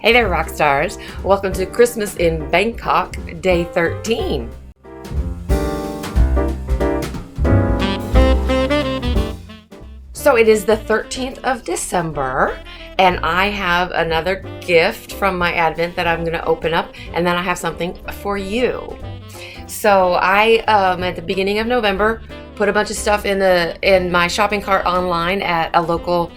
Hey there, rock stars. Welcome to Christmas in Bangkok, day 13. So it is the 13th of December, and I have another gift from my Advent that I'm going to open up, and then I have something for you. So I, at the beginning of November, put a bunch of stuff in my shopping cart online at a local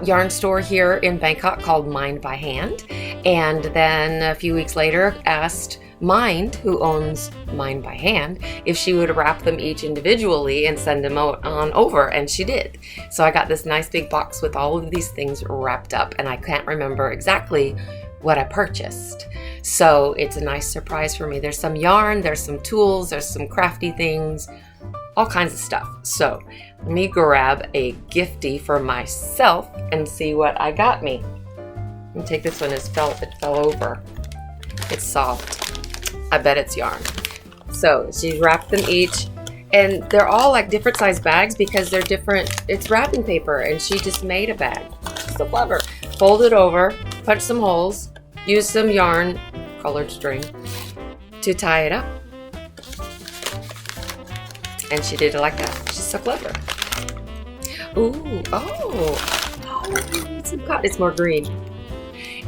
yarn store here in Bangkok called Mind by Hand, and then a few weeks later asked Mind, who owns Mind by Hand, if she would wrap them each individually and send them on over, and she did. So I got this nice big box with all of these things wrapped up, and I can't remember exactly what I purchased. So it's a nice surprise for me. There's some yarn, there's some tools, there's some crafty things, all kinds of stuff. So let me grab a gifty for myself and see what I got me. Let me take this one. It fell over. It's soft. I bet it's yarn. So she wrapped them each, and they're all like different size bags because they're different. It's wrapping paper, and she just made a bag. So clever. Fold it over, punch some holes, use some yarn, colored string, to tie it up. And she did it like that. She's so clever. Ooh, some cotton. It's more green.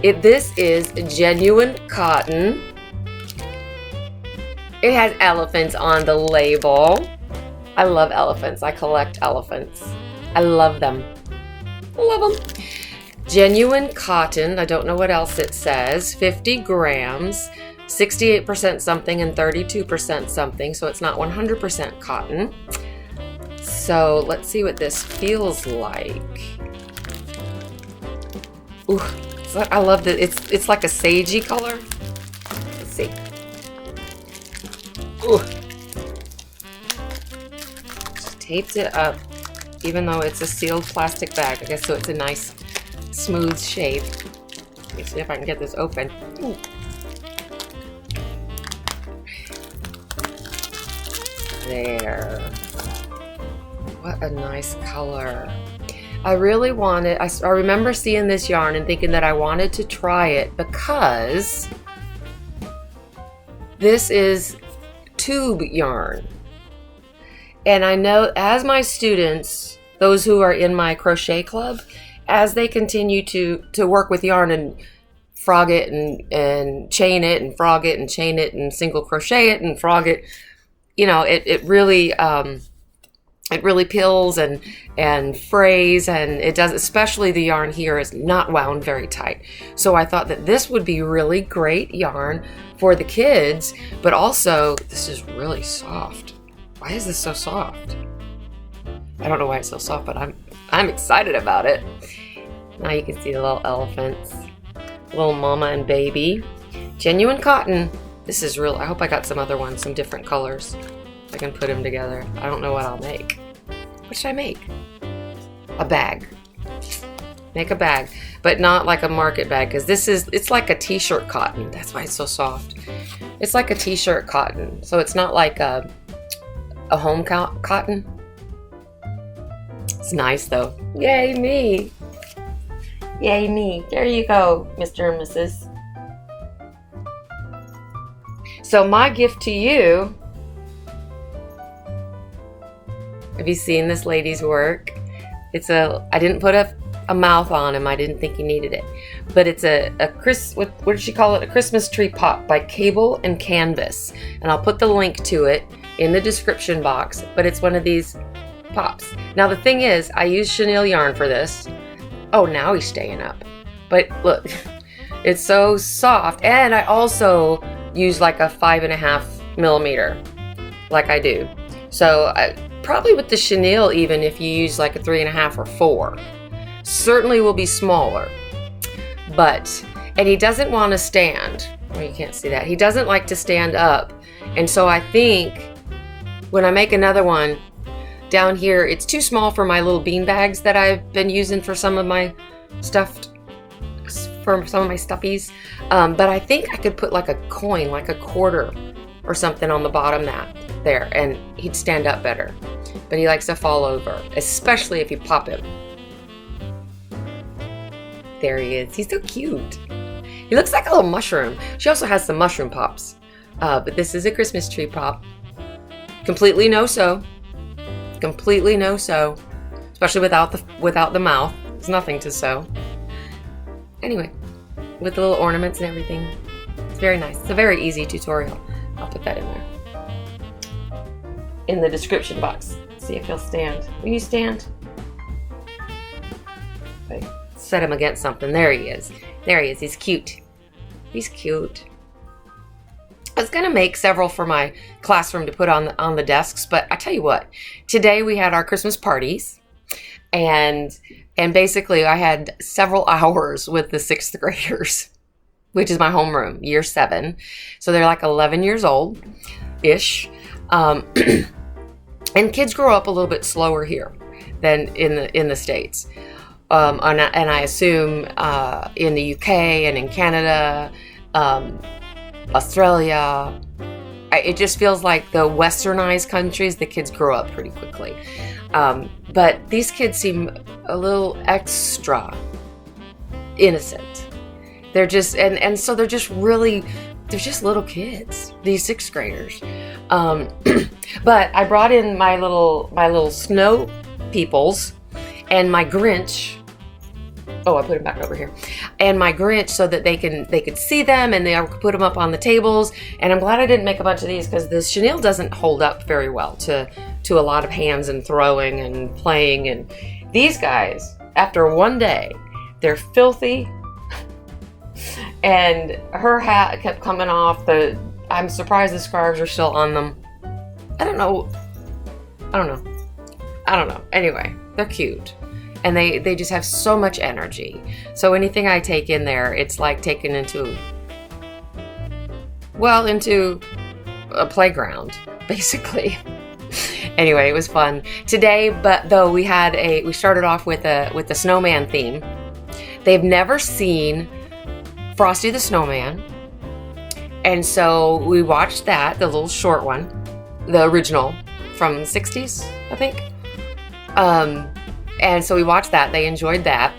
This is genuine cotton. It has elephants on the label. I love elephants. I collect elephants. I love them. I love them. Genuine cotton. I don't know what else it says. 50 grams. 68% something and 32% something, so it's not 100% cotton. So let's see what this feels like. Ooh, I love that. It's like a sagey color. Let's see. Ooh. She taped it up, even though it's a sealed plastic bag. I guess so. It's a nice, smooth shape. Let me see if I can get this open. Ooh. There. What a nice color. I really wanted, I remember seeing this yarn and thinking that I wanted to try it because this is tube yarn. And I know as my students, those who are in my crochet club, as they continue to work with yarn and frog it and chain it and frog it and chain it and single crochet it and frog it, you know, it really pills and frays, and it does, especially the yarn here is not wound very tight. So I thought that this would be really great yarn for the kids, but also this is really soft. Why is this so soft? I don't know why it's so soft, but I'm excited about it. Now you can see the little elephants, little mama and baby. Genuine cotton. This is real. I hope I got some other ones, some different colors. I can put them together. I don't know what I'll make. What should I make? A bag. Make a bag, but not like a market bag, because it's like a t-shirt cotton. That's why it's so soft. It's like a t-shirt cotton, so it's not like a home cotton. It's nice though. Yay me! Yay me! There you go, Mr. and Mrs. So my gift to you, have you seen this lady's work? I didn't put a mouth on him. I didn't think he needed it. But it's what did she call it? A Christmas tree pop by Cable and Canvas. And I'll put the link to it in the description box, but it's one of these pops. Now the thing is, I used chenille yarn for this. Oh, now he's staying up. But look, it's so soft. And I also use like a 5.5 millimeter, like I do. So probably with the chenille, even if you use like a 3.5 or 4, certainly will be smaller. And he doesn't want to stand. Well, you can't see that. He doesn't like to stand up. And so I think when I make another one down here, it's too small for my little bean bags that I've been using for some of my stuffies. But I think I could put like a coin, like a quarter or something on the bottom there, and he'd stand up better. But he likes to fall over, especially if you pop him. There he is. He's so cute. He looks like a little mushroom. She also has some mushroom pops. But this is a Christmas tree pop. Completely no-sew. Completely no-sew. Especially without the mouth. There's nothing to sew. Anyway, with the little ornaments and everything. It's very nice. It's a very easy tutorial. I'll put that in there. In the description box. See if he'll stand. Will you stand? Okay. Set him against something. There he is. There he is. He's cute. He's cute. I was gonna make several for my classroom to put on the desks, but I tell you what, today we had our Christmas parties, and basically I had several hours with the 6th graders, which is my homeroom, year 7. So they're like 11 years old-ish. And kids grow up a little bit slower here than in the States. And I assume in the UK and in Canada, Australia, it just feels like the westernized countries, the kids grow up pretty quickly. But these kids seem a little extra innocent. They're just, and so they're just really, they're just little kids, these 6th graders. But I brought in my little snow peoples and my Grinch. Oh, I put him back over here. And my Grinch so that they could see them, and they put them up on the tables. And I'm glad I didn't make a bunch of these because the chenille doesn't hold up very well to a lot of hands and throwing and playing. And these guys, after one day, they're filthy. And her hat kept coming off. I'm surprised the scarves are still on them. I don't know. Anyway, they're cute. And they just have so much energy. So anything I take in there, it's like taken into a playground, basically. Anyway, it was fun today. But though we started off with the snowman theme. They've never seen Frosty the Snowman, and so we watched that, the little short one, the original from the 60s, I think. And so we watched that. They enjoyed that.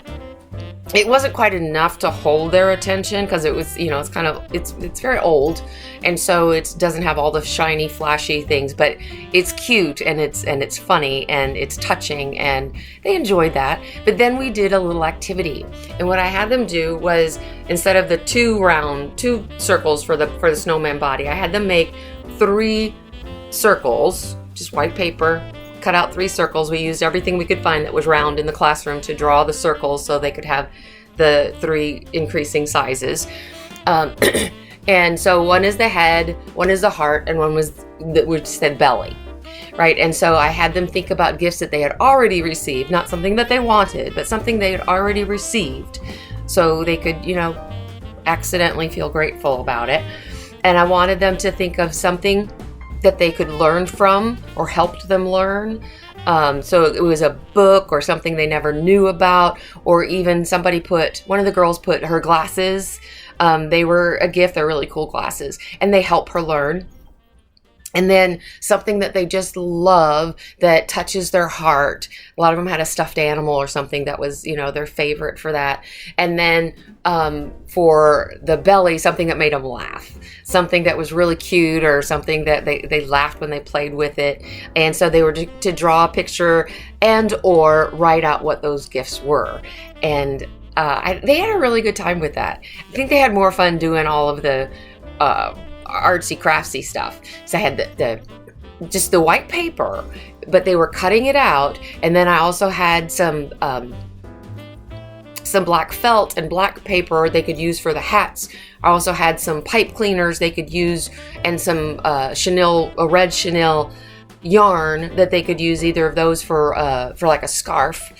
It wasn't quite enough to hold their attention because it was, it's very old, and so it doesn't have all the shiny, flashy things, but it's cute and it's funny and it's touching, and they enjoyed that. But then we did a little activity, and what I had them do was, instead of the two circles for the snowman body, I had them make 3 circles, just white paper. Cut out 3 circles. We used everything we could find that was round in the classroom to draw the circles so they could have the 3 increasing sizes. And so one is the head, one is the heart, and one which said belly, right? And so I had them think about gifts that they had already received, not something that they wanted, but something they had already received, so they could, accidentally feel grateful about it. And I wanted them to think of something that they could learn from or helped them learn. So it was a book or something they never knew about, or even one of the girls put her glasses. They were a gift. They're really cool glasses, and they help her learn. And then something that they just love that touches their heart. A lot of them had a stuffed animal or something that was, their favorite for that. And then for the belly, something that made them laugh. Something that was really cute, or something that they laughed when they played with it. And so they were to draw a picture and or write out what those gifts were. And they had a really good time with that. I think they had more fun doing all of the artsy craftsy stuff. So I had just the white paper, but they were cutting it out, and then I also had some black felt and black paper they could use for the hats. I also had some pipe cleaners they could use, and some red chenille yarn that they could use, either of those for like a scarf,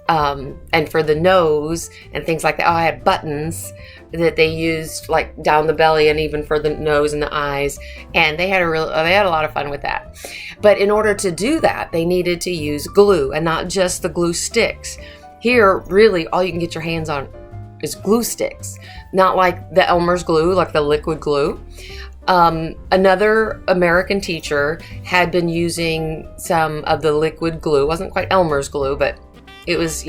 and for the nose and things like that. I had buttons that they used like down the belly and even for the nose and the eyes, and they had a lot of fun with that. But in order to do that, they needed to use glue, and not just the glue sticks. Here, really, all you can get your hands on is glue sticks, not like the Elmer's glue, like the liquid glue. Another American teacher had been using some of the liquid glue. It wasn't quite Elmer's glue, but it was,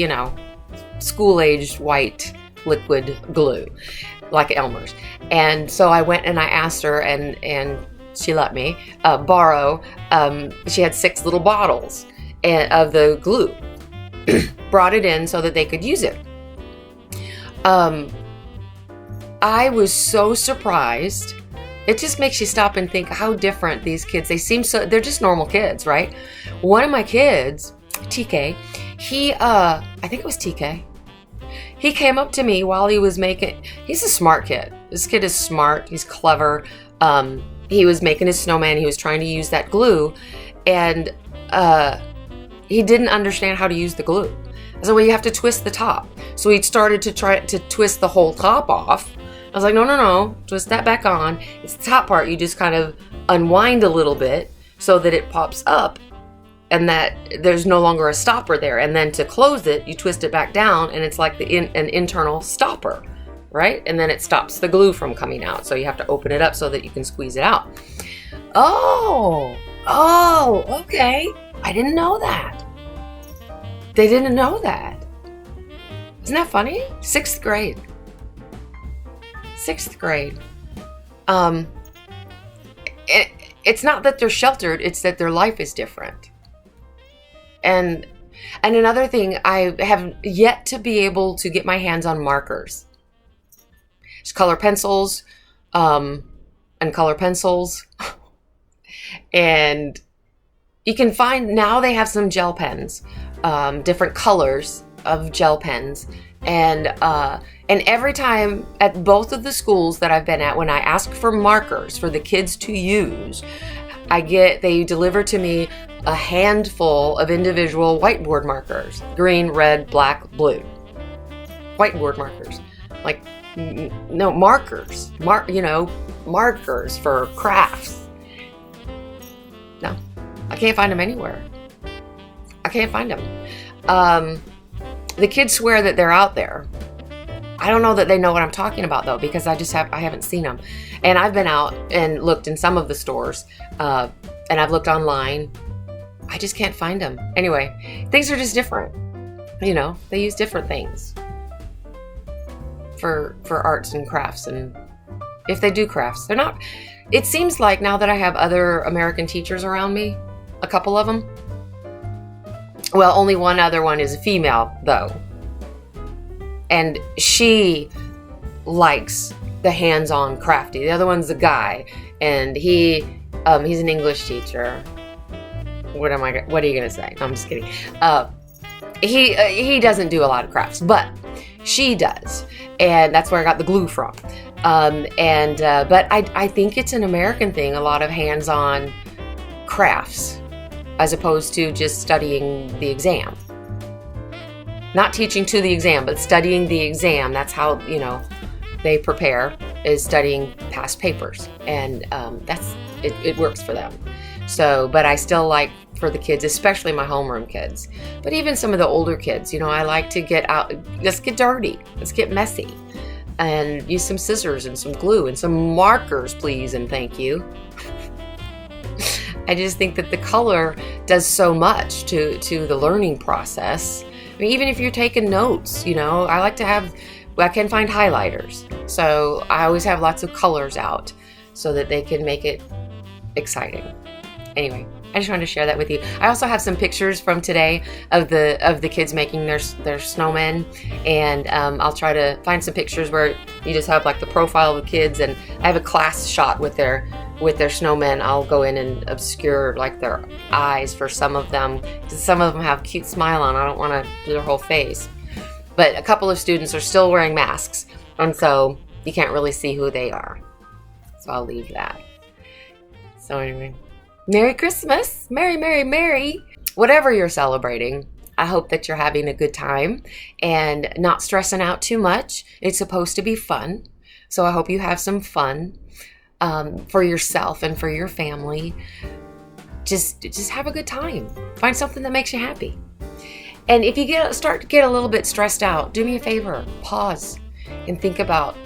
school-aged white liquid glue, like Elmer's. And so I went and I asked her, and she let me borrow. She had 6 little bottles of the glue. Brought it in so that they could use it. I was so surprised. It just makes you stop and think how different these kids, they seem so, they're just normal kids, right? One of my kids, TK, I think it was TK, he came up to me while he was making, he's a smart kid. This kid is smart, he's clever. He was making his snowman, he was trying to use that glue, and he didn't understand how to use the glue. I said, well, you have to twist the top. So he started to try to twist the whole top off. I was like, no, twist that back on. It's the top part. You just kind of unwind a little bit so that it pops up and that there's no longer a stopper there. And then to close it, you twist it back down and it's like an internal stopper, right? And then it stops the glue from coming out. So you have to open it up so that you can squeeze it out. Oh, okay. I didn't know that. They didn't know that. Isn't that funny? 6th grade. 6th grade. It's not that they're sheltered, it's that their life is different. And another thing, I have yet to be able to get my hands on markers. Just color pencils, and color pencils. And you can find, now they have some gel pens, different colors of gel pens. And every time at both of the schools that I've been at, when I ask for markers for the kids to use, they deliver to me a handful of individual whiteboard markers, green, red, black, blue. Whiteboard markers. Like, no, markers, markers for crafts. No, I can't find them anywhere. I can't find them. The kids swear that they're out there. I don't know that they know what I'm talking about though, because I haven't seen them. And I've been out and looked in some of the stores, and I've looked online. I just can't find them. Anyway, things are just different. They use different things for arts and crafts, and if they do crafts, they're not. It seems like now that I have other American teachers around me, a couple of them. Well, only one other one is a female, though. And she likes the hands-on crafty. The other one's a guy, and he's an English teacher. What are you gonna say? No, I'm just kidding. He doesn't do a lot of crafts, but she does, and that's where I got the glue from. But I think it's an American thing. A lot of hands-on crafts, as opposed to just studying the exam. Not teaching to the exam, but studying the exam. That's how, they prepare, is studying past papers. And it works for them. So, but I still like for the kids, especially my homeroom kids, but even some of the older kids, I like to get out, let's get dirty, let's get messy, and use some scissors and some glue and some markers, please and thank you. I just think that the color does so much to the learning process. I mean, even if you're taking notes, I can find highlighters. So I always have lots of colors out so that they can make it exciting. Anyway, I just wanted to share that with you. I also have some pictures from today of the kids making their snowmen, and I'll try to find some pictures where you just have like the profile of the kids, and I have a class shot with their snowmen. I'll go in and obscure like their eyes for some of them, because some of them have a cute smile on. I don't want to do their whole face, but a couple of students are still wearing masks, and so you can't really see who they are. So I'll leave that. So anyway, Merry Christmas, Merry, Merry, Merry. Whatever you're celebrating, I hope that you're having a good time and not stressing out too much. It's supposed to be fun, so I hope you have some fun. For yourself and for your family. Just have a good time. Find something that makes you happy. And if you start to get a little bit stressed out, do me a favor, pause and think about,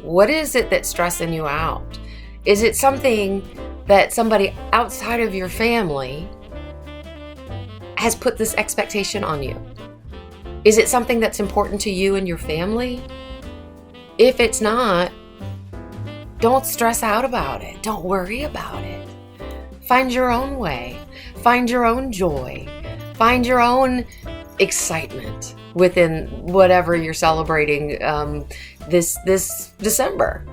what is it that's stressing you out? Is it something that somebody outside of your family has put this expectation on you? Is it something that's important to you and your family? If it's not, don't stress out about it. Don't worry about it. Find your own way. Find your own joy. Find your own excitement within whatever you're celebrating this December.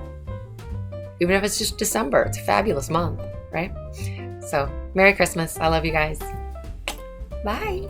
Even if it's just December, it's a fabulous month, right? So, Merry Christmas. I love you guys. Bye.